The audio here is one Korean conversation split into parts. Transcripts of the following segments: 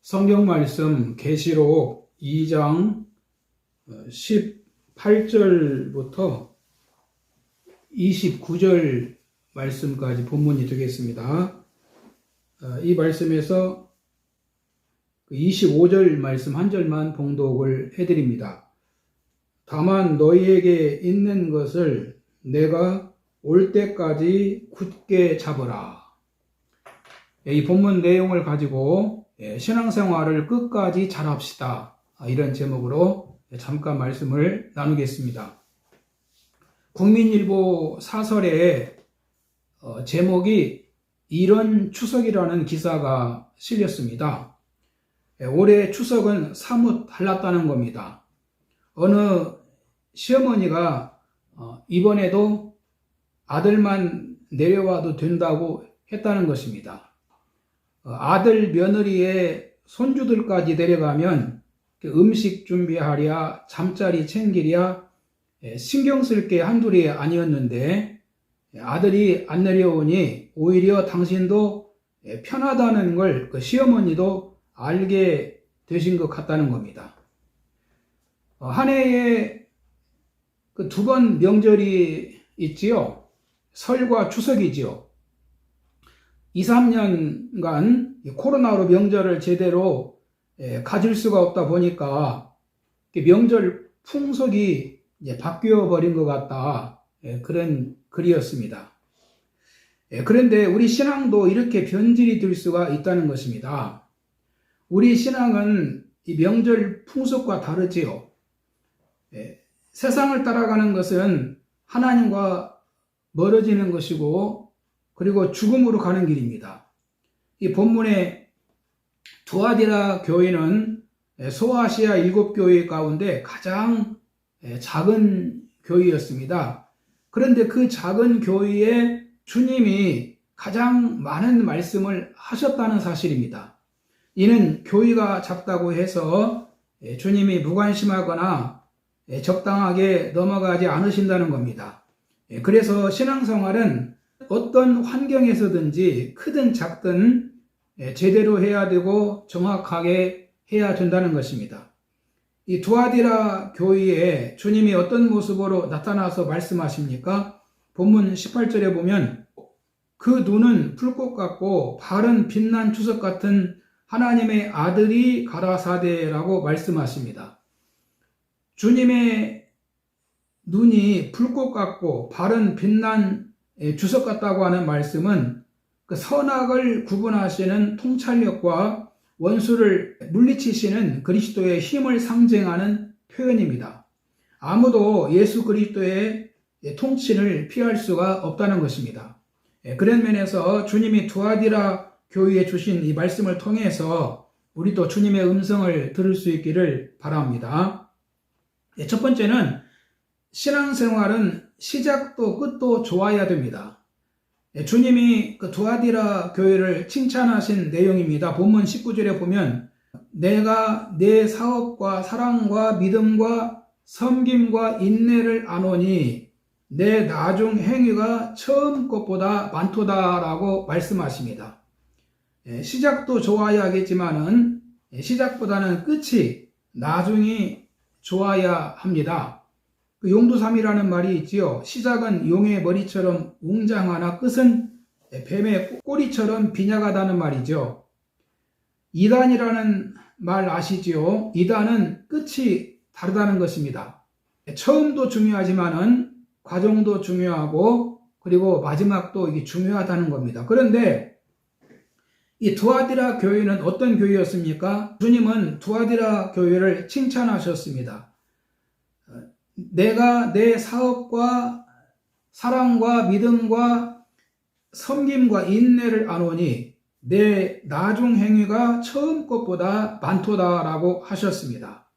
성경 말씀 계시록 2장 18절부터 29절 말씀까지 본문이 되겠습니다. 이 말씀에서 25절 말씀 한 절만 봉독을 해드립니다. 다만 너희에게 있는 것을 내가 올 때까지 굳게 잡으라. 이 본문 내용을 가지고 신앙생활을 끝까지 잘합시다. 이런 제목으로 잠깐 말씀을 나누겠습니다. 국민일보 사설에 제목이 이런 추석이라는 기사가 실렸습니다. 올해 추석은 사뭇 달랐다는 겁니다. 어느 시어머니가 이번에도 아들만 내려와도 된다고 했다는 것입니다. 아들 며느리의 손주들까지 내려가면 음식 준비하랴, 잠자리 챙기랴 신경 쓸 게 한둘이 아니었는데 아들이 안 내려오니 오히려 당신도 편하다는 걸 그 시어머니도 알게 되신 것 같다는 겁니다. 한 해에 그 두 번 명절이 있지요. 설과 추석이지요. 2, 3년간 코로나로 명절을 제대로 가질 수가 없다 보니까 명절 풍속이 바뀌어 버린 것 같다. 그런 글이었습니다. 그런데 우리 신앙도 이렇게 변질이 될 수가 있다는 것입니다. 우리 신앙은 이 명절 풍속과 다르지요. 세상을 따라가는 것은 하나님과 멀어지는 것이고 그리고 죽음으로 가는 길입니다. 이 본문의 두아디라 교회는 소아시아 7교회 가운데 가장 작은 교회였습니다. 그런데 그 작은 교회에 주님이 가장 많은 말씀을 하셨다는 사실입니다. 이는 교회가 작다고 해서 주님이 무관심하거나 적당하게 넘어가지 않으신다는 겁니다. 그래서 신앙생활은 어떤 환경에서든지 크든 작든 제대로 해야 되고 정확하게 해야 된다는 것입니다. 이 두아디라 교회에 주님이 어떤 모습으로 나타나서 말씀하십니까? 본문 18절에 보면 그 눈은 풀꽃 같고 발은 빛난 주석 같은 하나님의 아들이 가라사대라고 말씀하십니다. 주님의 눈이 불꽃 같고 발은 빛난 주석 같다고 하는 말씀은 그 선악을 구분하시는 통찰력과 원수를 물리치시는 그리스도의 힘을 상징하는 표현입니다. 아무도 예수 그리스도의 통치를 피할 수가 없다는 것입니다. 그런 면에서 주님이 두아디라 교회에 주신 이 말씀을 통해서 우리도 주님의 음성을 들을 수 있기를 바랍니다. 첫 번째는 신앙생활은 시작도 끝도 좋아야 됩니다. 주님이 그 두아디라 교회를 칭찬하신 내용입니다. 본문 19절에 보면 내가 내 사업과 사랑과 믿음과 섬김과 인내를 아노니 내 나중 행위가 처음 것보다 많도다라고 말씀하십니다. 시작도 좋아야 하겠지만은 시작보다는 끝이 나중이 좋아야 합니다. 그 용두삼이라는 말이 있지요. 시작은 용의 머리처럼 웅장하나 끝은 뱀의 꼬리처럼 빈약하다는 말이죠. 이단이라는 말 아시지요? 이단은 끝이 다르다는 것입니다. 처음도 중요하지만은 과정도 중요하고 그리고 마지막도 이게 중요하다는 겁니다. 그런데 이 두아디라 교회는 어떤 교회였습니까? 주님은 두아디라 교회를 칭찬하셨습니다. 내가 내 사업과 사랑과 믿음과 섬김과 인내를 아노니 내 나중 행위가 처음 것보다 많도다라고 하셨습니다.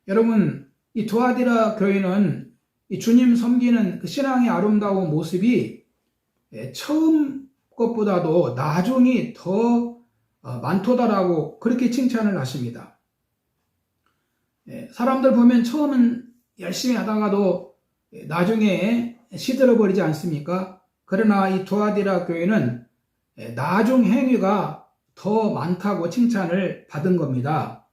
여러분, 이 두아디라 교회는 이 주님 섬기는 그 신앙의 아름다운 모습이 처음 것보다도 나중이 더 많도다라고 그렇게 칭찬을 하십니다. 사람들 보면 처음은 열심히 하다가도 나중에 시들어버리지 않습니까? 그러나 이 두아디라 교회는 나중 행위가 더 많다고 칭찬을 받은 겁니다.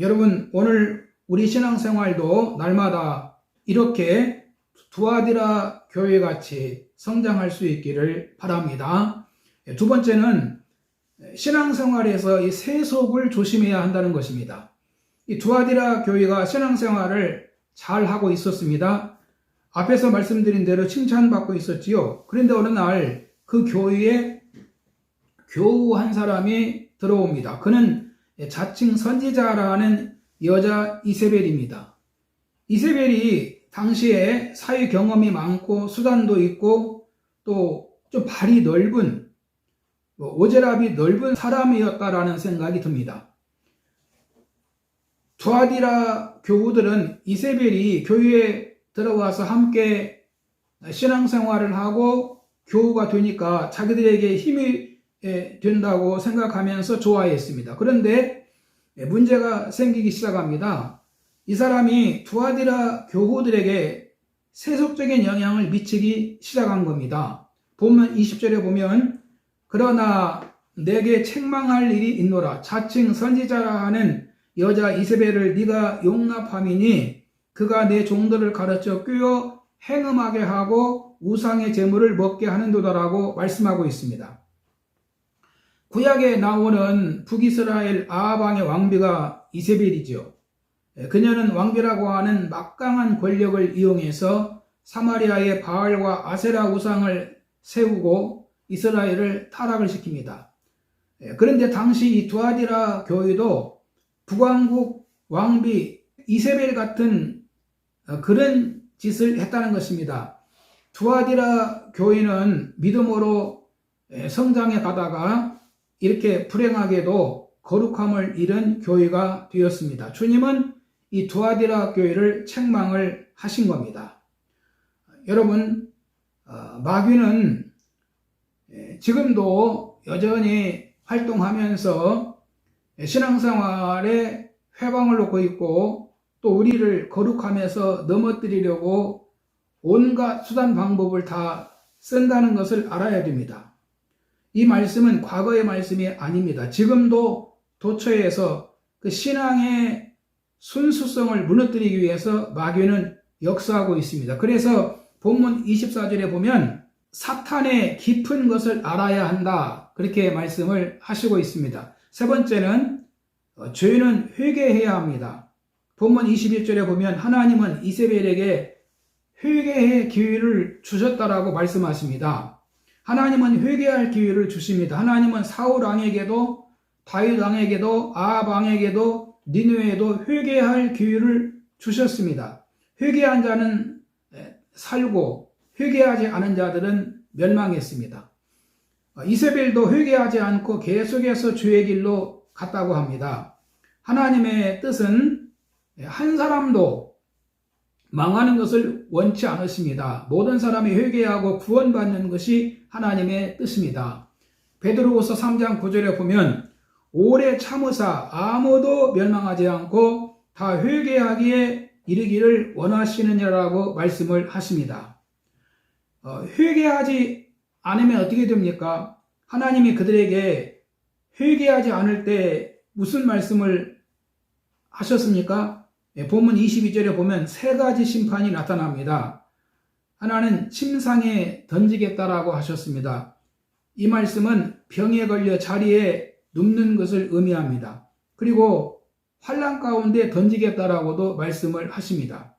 여러분, 오늘 우리 신앙생활도 날마다 이렇게 두아디라 교회같이 성장할 수 있기를 바랍니다. 두 번째는 신앙생활에서 이 세속을 조심해야 한다는 것입니다. 이 두아디라 교회가 신앙생활을 잘 하고 있었습니다. 앞에서 말씀드린 대로 칭찬받고 있었지요. 그런데 어느 날 그 교회에 교우 한 사람이 들어옵니다. 그는 자칭 선지자라는 여자 이세벨입니다. 이세벨이 당시에 사회 경험이 많고 수단도 있고 또 좀 발이 넓은 오지랖이 넓은 사람이었다라는 생각이 듭니다. 두아디라 교우들은 이세벨이 교회에 들어와서 함께 신앙생활을 하고 교우가 되니까 자기들에게 힘이 된다고 생각하면서 좋아했습니다. 그런데 문제가 생기기 시작합니다. 이 사람이 두아디라 교우들에게 세속적인 영향을 미치기 시작한 겁니다. 본문 20절에 보면 그러나 내게 책망할 일이 있노라. 자칭 선지자라 하는 여자 이세벨을 네가 용납함이니 그가 내 종들을 가르쳐 꿰어 행음하게 하고 우상의 제물을 먹게 하는도다라고 말씀하고 있습니다. 구약에 나오는 북이스라엘 아합 왕의 왕비가 이세벨이죠. 그녀는 왕비라고 하는 막강한 권력을 이용해서 사마리아의 바알과 아세라 우상을 세우고 이스라엘을 타락을 시킵니다. 그런데 당시 이 두아디라 교회도 북왕국 왕비 이세벨 같은 그런 짓을 했다는 것입니다. 두아디라 교회는 믿음으로 성장해 가다가 이렇게 불행하게도 거룩함을 잃은 교회가 되었습니다. 주님은 이 두아디라 교회를 책망을 하신 겁니다. 여러분, 마귀는 지금도 여전히 활동하면서 신앙생활에 회방을 놓고 있고 또 우리를 거룩함에서 넘어뜨리려고 온갖 수단 방법을 다 쓴다는 것을 알아야 됩니다. 이 말씀은 과거의 말씀이 아닙니다. 지금도 도처에서 그 신앙의 순수성을 무너뜨리기 위해서 마귀는 역사하고 있습니다. 그래서 본문 24절에 보면 사탄의 깊은 것을 알아야 한다. 그렇게 말씀을 하시고 있습니다. 세 번째는 죄는 회개해야 합니다. 본문 21절에 보면 하나님은 이세벨에게 회개의 기회를 주셨다라고 말씀하십니다. 하나님은 회개할 기회를 주십니다. 하나님은 사울 왕에게도 다윗 왕에게도 아합 왕에게도 니느웨에도 회개할 기회를 주셨습니다. 회개한 자는 살고 회개하지 않은 자들은 멸망했습니다. 이세벨도 회개하지 않고 계속해서 죄의 길로 갔다고 합니다. 하나님의 뜻은 한 사람도 망하는 것을 원치 않으십니다. 모든 사람이 회개하고 구원받는 것이 하나님의 뜻입니다. 베드로후서 3장 9절에 보면 오래 참으사 아무도 멸망하지 않고 다 회개하기에 이르기를 원하시느냐라고 말씀을 하십니다. 회개하지 않으면 어떻게 됩니까? 하나님이 그들에게 회개하지 않을 때 무슨 말씀을 하셨습니까? 본문 22절에 보면 세 가지 심판이 나타납니다. 하나는 침상에 던지겠다라고 하셨습니다. 이 말씀은 병에 걸려 자리에 눕는 것을 의미합니다. 그리고 환난 가운데 던지겠다라고도 말씀을 하십니다.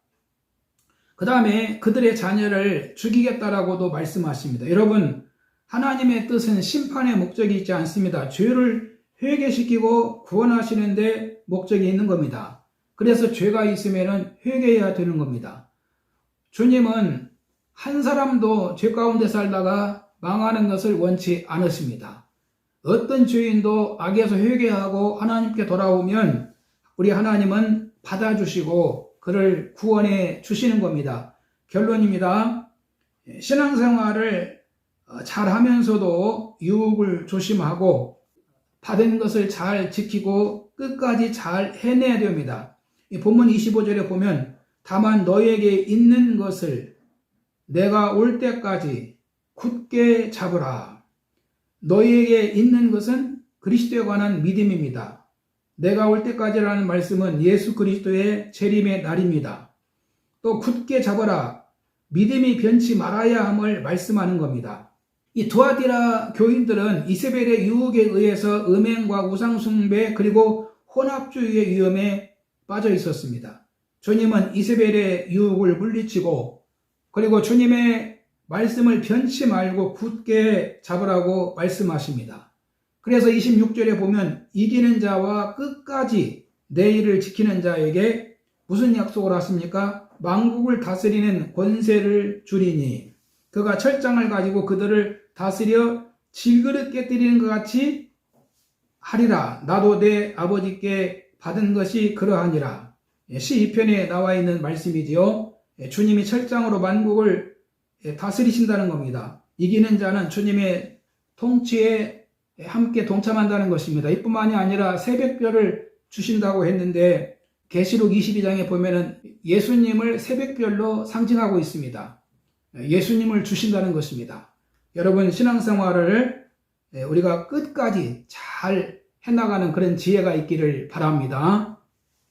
그 다음에 그들의 자녀를 죽이겠다라고도 말씀하십니다. 여러분, 하나님의 뜻은 심판의 목적이 있지 않습니다. 죄를 회개시키고 구원하시는데 목적이 있는 겁니다. 그래서 죄가 있으면 회개해야 되는 겁니다. 주님은 한 사람도 죄 가운데 살다가 망하는 것을 원치 않으십니다. 어떤 죄인도 악에서 회개하고 하나님께 돌아오면 우리 하나님은 받아주시고 그를 구원해 주시는 겁니다. 결론입니다. 신앙생활을 잘 하면서도 유혹을 조심하고 받은 것을 잘 지키고 끝까지 잘 해내야 됩니다. 본문 25절에 보면 다만 너에게 있는 것을 내가 올 때까지 굳게 잡으라. 너희에게 있는 것은 그리스도에 관한 믿음입니다. 내가 올 때까지라는 말씀은 예수 그리스도의 재림의 날입니다. 또 굳게 잡아라. 믿음이 변치 말아야 함을 말씀하는 겁니다. 이 두아디라 교인들은 이세벨의 유혹에 의해서 음행과 우상숭배 그리고 혼합주의의 위험에 빠져 있었습니다. 주님은 이세벨의 유혹을 물리치고 그리고 주님의 말씀을 변치 말고 굳게 잡으라고 말씀하십니다. 그래서 26절에 보면 이기는 자와 끝까지 내 일을 지키는 자에게 무슨 약속을 하십니까? 만국을 다스리는 권세를 주리니 그가 철장을 가지고 그들을 다스려 질그릇 깨뜨리는 것 같이 하리라. 나도 내 아버지께 받은 것이 그러하니라. 12편에 나와 있는 말씀이지요. 주님이 철장으로 만국을 다스리신다는 겁니다. 이기는 자는 주님의 통치에 함께 동참한다는 것입니다. 이뿐만이 아니라 새벽별을 주신다고 했는데 계시록 22장에 보면은 예수님을 새벽별로 상징하고 있습니다. 예수님을 주신다는 것입니다. 여러분 신앙생활을 우리가 끝까지 잘 해나가는 그런 지혜가 있기를 바랍니다.